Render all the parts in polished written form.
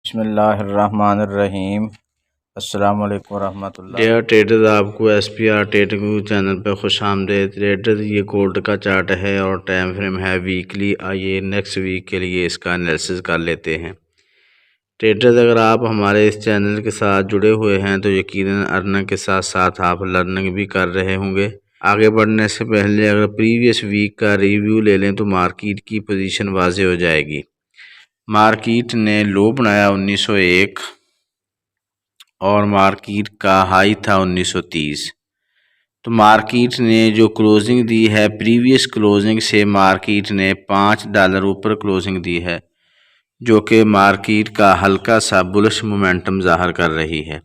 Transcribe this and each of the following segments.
बिस्मिल्लाहिर्रहमानिर्रहीम। अस्सलाम वालेकुम रहमतुल्लाह। डियर ट्रेडर्स, आपको SPR ट्रेडिंग चैनल पर खुश आमदेद। ट्रेडर्स, ये गोल्ड का चार्ट है और टाइम फ्रेम है वीकली। आइए नेक्स्ट वीक के लिए इसका एनालिसिस कर लेते हैं। ट्रेडर्स, अगर आप हमारे इस चैनल के साथ जुड़े हुए हैं तो यकीनन अर्निंग के साथ साथ आप लर्निंग भी कर रहे होंगे। आगे बढ़ने से पहले अगर प्रीवियस वीक का रिव्यू ले लें तो मार्केट की पोजीशन वाज़ेह हो जाएगी। मार्केट ने लो बनाया 1901 और मार्केट का हाई था 1930। तो मार्केट ने जो क्लोजिंग दी है प्रीवियस क्लोजिंग से मार्केट ने $5 ऊपर क्लोजिंग दी है, जो कि मार्केट का हल्का सा बुलिश मोमेंटम ज़ाहिर कर रही है।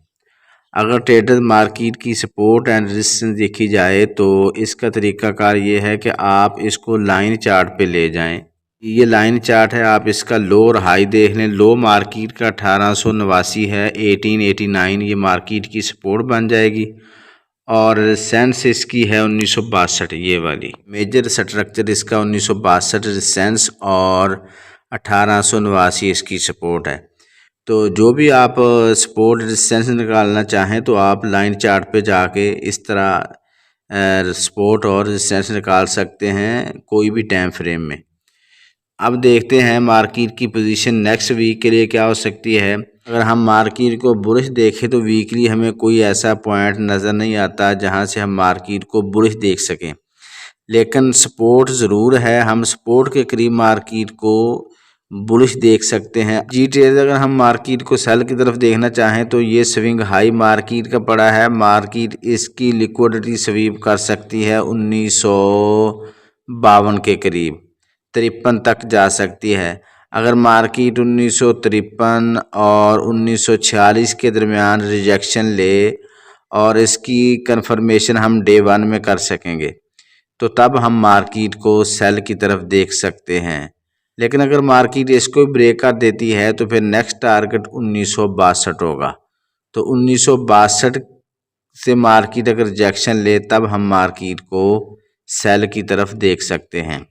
अगर ट्रेडर मार्केट की सपोर्ट एंड रेजिस्टेंस देखी जाए तो इसका तरीकाकार ये है कि आप इसको लाइन चार्ट पे ले जाएं। ये लाइन चार्ट है, आप इसका लो और हाई देख लें। लो मार्केट का 1889 है, 1889 ये मार्केट की सपोर्ट बन जाएगी और रेजिस्टेंस इसकी है 1962, ये वाली मेजर स्ट्रक्चर इसका 1962 रेजिस्टेंस और 1889 इसकी सपोर्ट है। तो जो भी आप सपोर्ट रेजिस्टेंस निकालना चाहें तो आप लाइन चार्ट पे जाके इस तरह सपोर्ट और रेजिस्टेंस निकाल सकते हैं कोई भी टाइम फ्रेम में। अब देखते हैं मार्केट की पोजीशन नेक्स्ट वीक के लिए क्या हो सकती है। अगर हम मार्केट को बुलिश देखें तो वीकली हमें कोई ऐसा पॉइंट नज़र नहीं आता जहां से हम मार्केट को बुलिश देख सकें, लेकिन सपोर्ट ज़रूर है। हम सपोर्ट के करीब मार्केट को बुलिश देख सकते हैं। जी ट्रेड, अगर हम मार्केट को सेल की तरफ देखना चाहें तो ये स्विंग हाई मार्केट का पड़ा है। मार्केट इसकी लिक्विडिटी स्वीप कर सकती है 1952 के करीब, 53 तक जा सकती है। अगर मार्केट 1953 और 1946 के दरमियान रिजेक्शन ले और इसकी कंफर्मेशन हम डे 1 में कर सकेंगे तो तब हम मार्केट को सेल की तरफ देख सकते हैं। लेकिन अगर मार्केट इसको ब्रेक कर देती है तो फिर नेक्स्ट टारगेट 1962 होगा। तो 1962 से मार्केट अगर रिजेक्शन ले तब हम मार्केट को सेल की तरफ देख सकते हैं।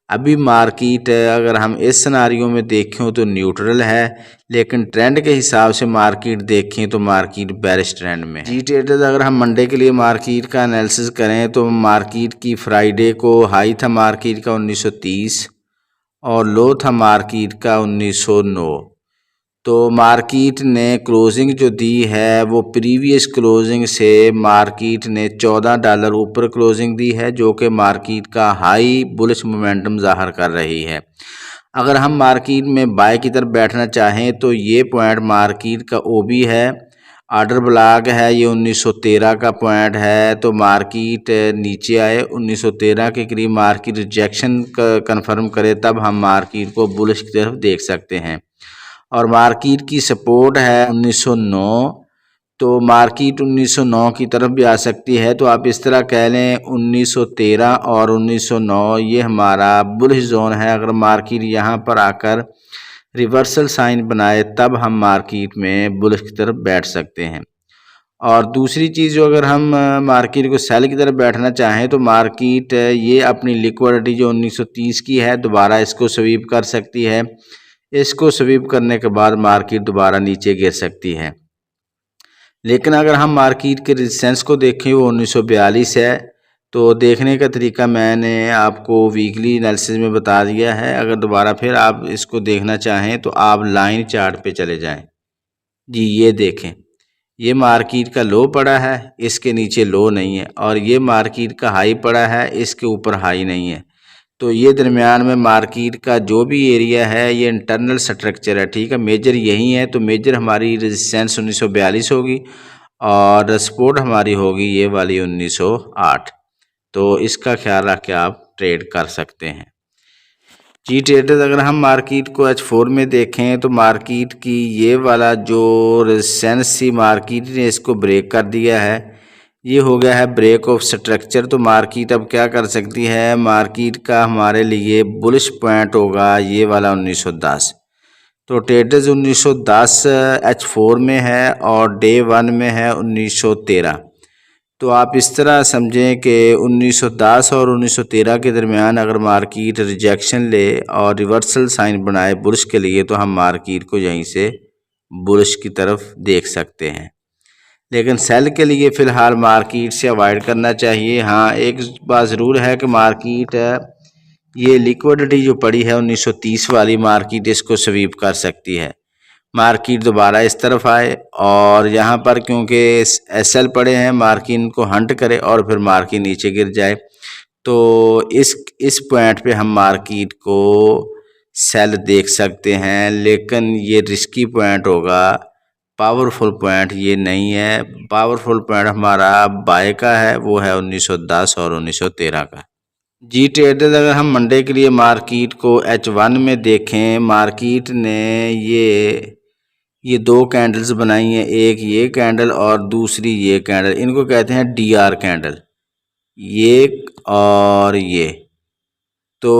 अभी मार्केट अगर हम इस सिनारियो में देखें तो न्यूट्रल है, लेकिन ट्रेंड के हिसाब से मार्केट देखें तो मार्केट बेरिश ट्रेंड में है। जी ट्रेडर्स, अगर हम मंडे के लिए मार्केट का एनालिसिस करें तो मार्केट की फ्राइडे को हाई था मार्केट का 1930 और लो था मार्केट का 1909। तो मार्केट ने क्लोजिंग जो दी है वो प्रीवियस क्लोजिंग से मार्केट ने $14 ऊपर क्लोजिंग दी है, जो कि मार्केट का हाई बुलिश मोमेंटम ज़ाहिर कर रही है। अगर हम मार्केट में बाय की तरफ बैठना चाहें तो ये पॉइंट मार्केट का ओबी है, ऑर्डर ब्लॉक है, ये 1913 का पॉइंट है। तो मार्केट नीचे आए 1913 के करीब मार्केट रिजेक्शन कंफर्म करे तब हम मार्केट को बुलिश की तरफ देख सकते हैं। और मार्केट की सपोर्ट है 1909, तो मार्केट 1909 की तरफ भी आ सकती है। तो आप इस तरह कह लें 1913 और 1909 ये हमारा बुलिश जोन है। अगर मार्केट यहाँ पर आकर रिवर्सल साइन बनाए तब हम मार्केट में बुलिश की तरफ बैठ सकते हैं। और दूसरी चीज़ जो अगर हम मार्केट को सेल की तरफ बैठना चाहें तो मार्केट ये अपनी लिक्विडिटी जो 1930 की है दोबारा इसको स्वीप कर सकती है। इसको स्वीप करने के बाद मार्केट दोबारा नीचे गिर सकती है। लेकिन अगर हम मार्केट के रेजिस्टेंस को देखें वो 1942 है। तो देखने का तरीका मैंने आपको वीकली एनालिसिस में बता दिया है। अगर दोबारा फिर आप इसको देखना चाहें तो आप लाइन चार्ट पे चले जाएं। जी ये देखें, ये मार्केट का लो पड़ा है, इसके नीचे लो नहीं है, और ये मार्केट का हाई पड़ा है, इसके ऊपर हाई नहीं है। तो ये दरमियान में मार्केट का जो भी एरिया है ये इंटरनल स्ट्रक्चर है, ठीक है। मेजर यही है, तो मेजर हमारी रेजिस्टेंस 1942 होगी और सपोर्ट हमारी होगी ये वाली 1908। तो इसका ख्याल रख के आप ट्रेड कर सकते हैं। जी ट्रेडर्स, अगर हम मार्केट को H4 में देखें तो मार्केट की ये वाला जो रेजिस्टेंस थी मार्केट ने इसको ब्रेक कर दिया है। ये हो गया है ब्रेक ऑफ स्ट्रक्चर। तो मार्केट अब क्या कर सकती है, मार्केट का हमारे लिए बुलिश पॉइंट होगा ये वाला 1910। तो ट्रेडर्स 1910 H4 में है और डे 1 में है 1913। तो आप इस तरह समझें कि 1910 और 1913 के दरमियान अगर मार्केट रिजेक्शन ले और रिवर्सल साइन बनाए बुलिश के लिए तो हम मार्केट को यहीं से बुलिश की तरफ देख सकते हैं। लेकिन सेल के लिए फ़िलहाल मार्केट से अवॉइड करना चाहिए। हाँ, एक बात ज़रूर है कि मार्केट ये लिक्विडिटी जो पड़ी है 1930 वाली मार्केट इसको स्वीप कर सकती है। मार्केट दोबारा इस तरफ आए और यहाँ पर क्योंकि एसएल पड़े हैं, मार्केट इनको हंट करे और फिर मार्केट नीचे गिर जाए, तो इस पॉइंट पे हम मार्केट को सेल देख सकते हैं। लेकिन ये रिस्की पॉइंट होगा, पावरफुल पॉइंट ये नहीं है। पावरफुल पॉइंट हमारा बाय का है, वो है 1910 और 1913 का। जी ट्रेडर्स, अगर हम मंडे के लिए मार्केट को H1 में देखें, मार्केट ने ये दो कैंडल्स बनाई हैं, एक ये कैंडल और दूसरी ये कैंडल, इनको कहते हैं DR कैंडल, ये और ये। तो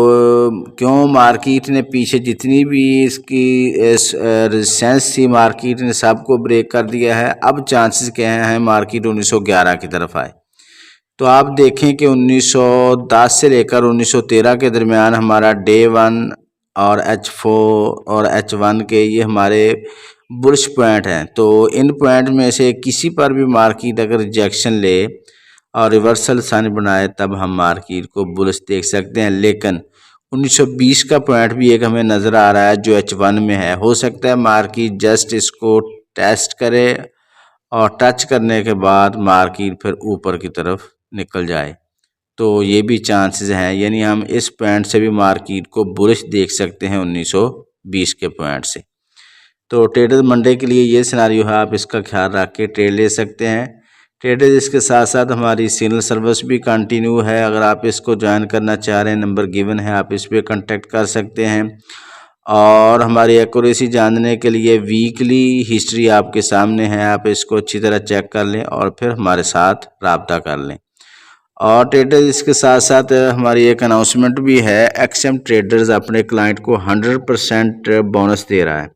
क्यों मार्केट ने पीछे जितनी भी इसकी रेजिस्टेंस थी मार्केट ने सबको ब्रेक कर दिया है। अब चांसेस क्या हैं मार्केट 1911 की तरफ आए। तो आप देखें कि 1910 से लेकर 1913 के दरमियान हमारा डे 1 और H4 और H1 के ये हमारे बुलिश पॉइंट हैं। तो इन पॉइंट में से किसी पर भी मार्केट अगर रिजेक्शन ले और रिवर्सल साइन बनाए तब हम मार्केट को बुलिश देख सकते हैं। लेकिन 1920 का पॉइंट भी एक हमें नज़र आ रहा है जो H1 में है। हो सकता है मार्केट जस्ट इसको टेस्ट करे और टच करने के बाद मार्केट फिर ऊपर की तरफ निकल जाए, तो ये भी चांसेस हैं। यानी हम इस पॉइंट से भी मार्केट को बुलिश देख सकते हैं 1920 के पॉइंट से। तो ट्रेडर्स मंडे के लिए ये सिनारियो है, आप इसका ख्याल रख के ट्रेड ले सकते हैं। ट्रेडर्स इसके साथ साथ हमारी सिग्नल सर्विस भी कंटिन्यू है। अगर आप इसको ज्वाइन करना चाह रहे हैं, नंबर गिवन है, आप इस पर कांटेक्ट कर सकते हैं। और हमारी एक्यूरेसी जानने के लिए वीकली हिस्ट्री आपके सामने है, आप इसको अच्छी तरह चेक कर लें और फिर हमारे साथ रब्ता कर लें। और ट्रेडर्स इसके साथ साथ हमारी एक अनाउंसमेंट भी है, एक्सएम ट्रेडर्स अपने क्लाइंट को 100% बोनस दे रहा है।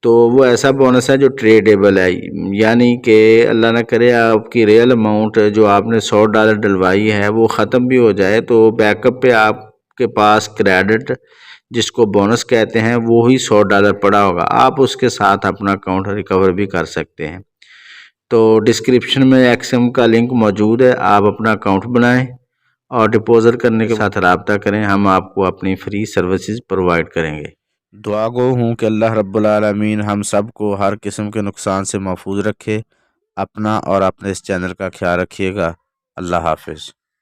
तो वो ऐसा बोनस है जो ट्रेडेबल है, यानी कि अल्लाह ना करे आपकी रियल अमाउंट जो आपने $100 डलवाई है वो ख़त्म भी हो जाए तो बैकअप पे आपके पास क्रेडिट जिसको बोनस कहते हैं वो ही $100 पड़ा होगा, आप उसके साथ अपना अकाउंट रिकवर भी कर सकते हैं। तो डिस्क्रिप्शन में एक्सएम का लिंक मौजूद है, आप अपना अकाउंट बनाएं और डिपॉजिट करने के साथ रब्ता करें, हम आपको अपनी फ्री सर्विसेज प्रोवाइड करेंगे। दुआ गो हूँ कि अल्लाह रब्बुल आलमीन हम सब को हर किस्म के नुकसान से महफूज रखे। अपना और अपने इस चैनल का ख्याल रखिएगा। अल्लाह हाफिज़।